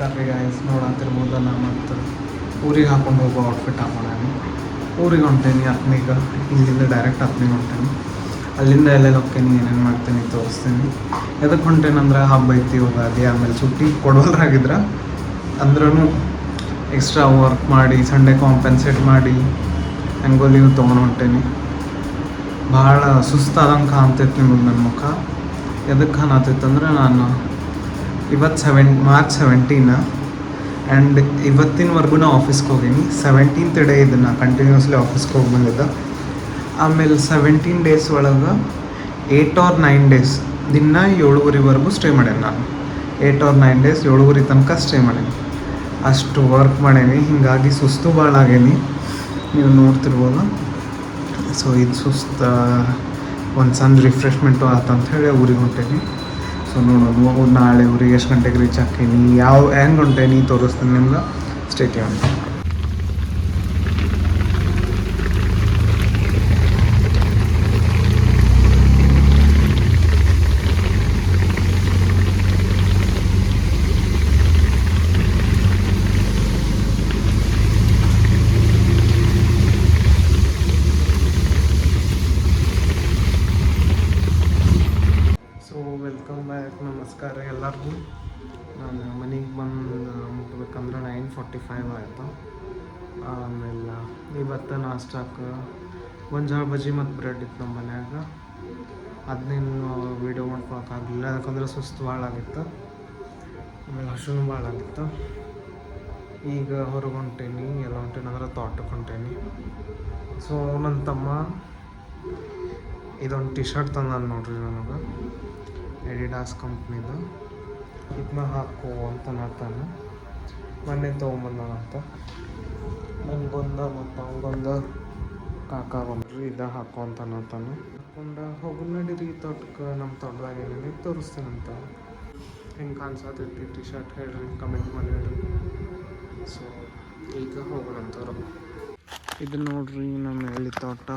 ನಮಸ್ಕಾರ ರೀ ಗೈಸ್. ನೋಡಂತಿರ್ಬೋದು ನಾನು ಮತ್ತು ಊರಿಗೆ ಹಾಕೊಂಡು ಹೋಗೋ ಔಟ್ಫಿಟ್ ಹಾಕೊಂಡೇನಿ. ಊರಿಗೆ ಹೊಂಟೇನಿ ಹತ್ನಿಗೆ. ಇಲ್ಲಿಂದ ಡೈರೆಕ್ಟ್ ಹತ್ನಿಗೆ ಹೊಂಟೇನಿ. ಅಲ್ಲಿಂದ ಎಲ್ಲೆಲ್ಲಿ ಹೋಗ್ತೇನೆ, ಏನೇನು ಮಾಡ್ತೀನಿ ತೋರಿಸ್ತೀನಿ. ಎದಕ್ಕೆ ಹೊಂಟೇನಂದ್ರೆ ಹಬ್ಬ ಐತಿ ಯುಗಾದಿ, ಆಮೇಲೆ ಸುಟ್ಟಿ ಕೊಡೋಲ್ರಾಗಿದ್ರೆ ಅಂದ್ರೂ ಎಕ್ಸ್ಟ್ರಾ ವರ್ಕ್ ಮಾಡಿ ಸಂಡೇ ಕಾಂಪೆನ್ಸೇಟ್ ಮಾಡಿ ಹೆಂಗೋ ಲೀವ್ ತೊಗೊಂಡು ಹೊಂಟೇನಿ. ಭಾಳ ಸುಸ್ತಾದಂಗೆ ಕಾಣ್ತೈತೆ ನಿಮಗೆ ನನ್ನ ಮುಖ. ಎದಕ್ಕೆ ಕಾಣತೈತಂದ್ರೆ ನಾನು ಇವತ್ತು ಮಾರ್ಚ್ 17 ಆ್ಯಂಡ್ ಇವತ್ತಿನವರೆಗೂ ನಾ ಆಫೀಸ್ಗೆ ಹೋಗೀನಿ. 17th ಡೇ ಇದನ್ನು ಕಂಟಿನ್ಯೂಸ್ಲಿ ಆಫೀಸ್ಗೆ ಹೋಗಿ ಬಂದಿದ್ದೆ. ಆಮೇಲೆ 17 ಡೇಸ್ ಒಳಗೆ 8 or 9 ಡೇಸ್ ದಿನ 7:30ವರೆಗೂ ಸ್ಟೇ ಮಾಡೇನಿ. ನಾನು 8 or 9 ಡೇಸ್ 7:30 ತನಕ ಸ್ಟೇ ಮಾಡೇನಿ. ಅಷ್ಟು ವರ್ಕ್ ಮಾಡೇನಿ. ಹೀಗಾಗಿ ಸುಸ್ತು ಭಾಳ ಆಗೇನಿ, ನೀವು ನೋಡ್ತಿರ್ಬೋದು. ಸೊ ಇದು ಸುಸ್ತು ಒಂದು ಸಣ್ಣ ರಿಫ್ರೆಶ್ಮೆಂಟು ಆತಂತ ಹೇಳಿ ಊರಿಗೆ ಹೊಂಟೇನಿ. ಸೊ ನೋಡೋದು ನಾಳೆ ಊರಿಗೆ ಎಷ್ಟು ಗಂಟೆಗೆ ರೀಚ್ ಹಾಕೀನಿ, ಹೆಂಗೆ ಹೊಂಟೇನಿ ತೋರಿಸ್ತೀನಿ ನಿಮ್ಗೆ. Stay tuned. Welcome back. ನಮಸ್ಕಾರ ಎಲ್ಲರಿಗೂ. ನಾನು ಮನೆಗೆ ಬಂದು ಮುಟ್ಬೇಕಂದ್ರೆ 9:45 ಆಯಿತು. ಆಮೇಲೆ ಇವತ್ತು ನಾಷ್ಟಕ್ಕೆ ಗೊಂಜಾಳ ಬಜ್ಜಿ ಮತ್ತು ಬ್ರೆಡ್ ಇತ್ತು ನಮ್ಮ ಮನ್ಯಾಗ. ಅದನ್ನೇನು ವೀಡಿಯೋ ಮಾಡ್ಕೊಳಕ್ಕಾಗಲಿಲ್ಲ, ಯಾಕಂದ್ರೆ ಸುಸ್ತು ಭಾಳ ಆಗಿತ್ತು, ಆಮೇಲೆ ಹಸುನು ಭಾಳ ಆಗಿತ್ತು. ಈಗ ಹೊರಗೆ ಹೊಂಟೇನಿ. ಎಲ್ಲ ಹೊಂಟೇನಿ ಅಂದ್ರೆ ತೋಟಕ್ಕೆ ಹೊಂಟೇನಿ. ಸೊ ನನ್ನ ತಮ್ಮ ಇದೊಂದು ಟಿ ಶರ್ಟ್ ತಂದಾನ ನೋಡ್ರಿ ನನಗೆ, ಎಡಿಡಾಸ್ ಕಂಪ್ನಿದು. ಇದನ್ನ ಹಾಕೋ ಅಂತ ನಾತಾನು ಮೊನ್ನೆ ತೊಗೊಂಬಂದಂತ. ನನಗೊಂದು ಮತ್ತು ಅವಂಗೊಂದು ಕಾಕಾಗೊಂಡ್ರಿ ಇದು ಹಾಕೋ ಅಂತ ನಾತಾನು ಹಾಕೊಂಡು ಹೋಗಿ ನಡೀರಿ ತೋಟಕ್ಕೆ. ನಮ್ಮ ತೋಟದಾಗ ಏನೇನು ತೋರಿಸ್ತೀನಂತ. ಹೆಂಗೆ ಕಾಣಿಸತೈತಿ ಟಿ ಶರ್ಟ್ ಹೇಳ್ರಿ, ಕಮೆಂಟ್ ಮಾಡಿ ಹೇಳ್ರಿ. ಸೊ ಈಗ ಹೋಗೋಣಂತವ್ರು. ಇದು ನೋಡ್ರಿ ನಮ್ಮ ಎಲ್ಲಿ ತೋಟ.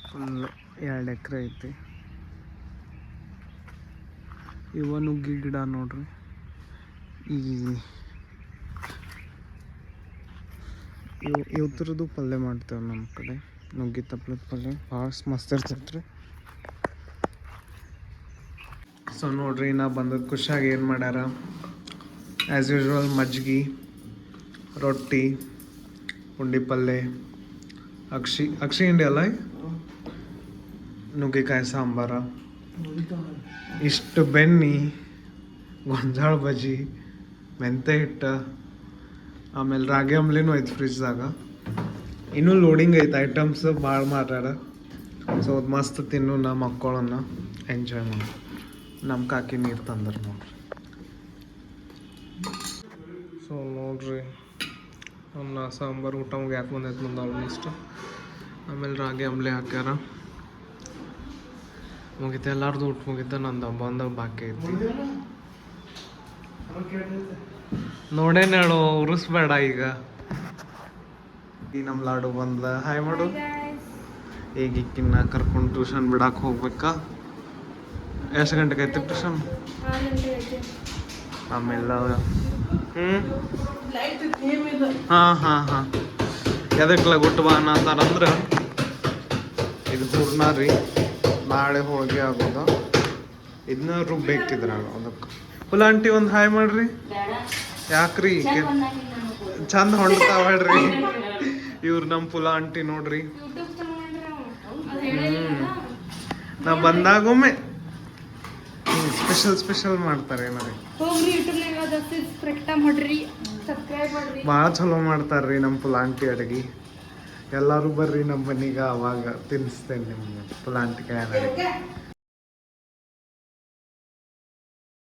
ಫುಲ್ಲು 2 ಎಕರೆ ಐತಿ. ಇವ ನುಗ್ಗಿ ಗಿಡ ನೋಡ್ರಿ. ಇವತ್ತರದ್ದು ಪಲ್ಯ ಮಾಡ್ತೇವೆ ನಮ್ಮ ಕಡೆ. ನುಗ್ಗಿ ತಪ್ಪಲದ ಪಲ್ಯ ಭಾಳ ಮಸ್ತ್ ಇರ್ತೈತ್ರಿ. ಸೊ ನೋಡ್ರಿ, ನಾ ಬಂದದ್ದು ಖುಷಿಯಾಗಿ ಏನು ಮಾಡ್ಯಾರ, ಆ್ಯಸ್ ಯೂಶ್ವಲ್ ಮಜ್ಜಿಗೆ, ರೊಟ್ಟಿ, ಪುಂಡಿ ಪಲ್ಯ, ಅಕ್ಷಿ ಹಿಂಡಿ ಅಲ್ಲ, ನುಗ್ಗಿಕಾಯಿ ಸಾಂಬಾರ, ಇಷ್ಟು ಬೆಣ್ಣೆ, ಗೊಂಜಾಳ ಬಜ್ಜಿ, ಮೆಂತೆ ಹಿಟ್ಟು, ಆಮೇಲೆ ರಾಗಿ ಅಂಬ್ಲಿನೂ ಐತೆ ಫ್ರಿಜ್ದಾಗ. ಇನ್ನೂ ಲೋಡಿಂಗ್ ಐತೆ ಐಟಮ್ಸ್ ಭಾಳ ಮಾಡ್ಯಾರ. ಸೊ ಅದು ಮಸ್ತ್ ತಿನ್ನು, ನಮ್ಮ ಮಕ್ಕಳನ್ನ ಎಂಜಾಯ್ ಮಾಡಿ. ನಮ್ಮ ಕಾಕಿ ನೀರು ತಂದ್ರೆ ನೋಡ್ರಿ. ಸೊ ನೋಡ್ರಿ, ಅನ್ನ ಸಾಂಬಾರು ಊಟ ಯಾಕೆ ಬಂದೈತೆ ಮುಂದೆ ಆಲ್ಮೋಸ್ಟ್. ಆಮೇಲೆ ರಾಗಿ ಅಂಬ್ಲಿ ಹಾಕ್ಯಾರ. ಮುಗಿತ ಎಲ್ಲಾರ್ದು ಊಟ ಮುಗಿತ, ನಂದು ಬಂದ ಬಾಕಿ ಐತಿ. ನೋಡೇನು ಹೇಳು, ಉರಿಸ್ಬೇಡ ಈಗ. ಈ ನಮ್ಮ ಲಾಡು ಬಂದ. ಹಾಯ್ ಮಾಡು. ಈಗ ಇಕ್ಕಿನ್ನ ಕರ್ಕೊಂಡು ಟ್ಯೂಷನ್ ಬಿಡಕ್ಕೆ ಹೋಗ್ಬೇಕಾ. ಎಷ್ಟು ಗಂಟೆಗೆ ಐತಿ ಟ್ಯೂಷನ್? ಆಮೇಲೆ ಹಾಂ ಎದಕ್ಲ ಗುಟ್ಟು ಬಾ ಅನ್ನತ್ತಾರಂದ್ರೆ ಇದು ಹೂರ್ಣ ರೀ. ನಾಳೆ ಹೋಳಿಗೆ ಆಗೋದು. ಇದನ್ನ ರುಬ್ಬೇಕಿದ್ರಾಗ ಅದಕ್ಕೆ. ಫುಲ್ ಆಂಟಿ ಒಂದು ಹಾಯ್ ಮಾಡ್ರಿ. ಯಾಕ್ರಿ ಚಂದ ಹೊಂಡ್ತಾವ ಹೇಳ್ರಿ. ಇವ್ರು ನಮ್ಮ ಫುಲ್ ಆಂಟಿ ನೋಡ್ರಿ. ನಾ ಬಂದಾಗೊಮ್ಮೆ ಸ್ಪೆಷಲ್ ಮಾಡ್ತಾರೆ ಏನಾರಿ. ಭಾಳ ಚಲೋ ಮಾಡ್ತಾರ್ರಿ ನಮ್ಮ ಫುಲ್ ಆಂಟಿ ಅಡುಗೆ. ಎಲ್ಲರೂ ಬರ್ರಿ ನಮ್ಮ ಮನೆಗೆ, ಅವಾಗ ತಿನ್ನಿಸ್ತೇನೆ ನಿಮ್ಗೆ ಫುಲ್ ಆಂಟಿ ಕೈ ಅಡುಗೆ.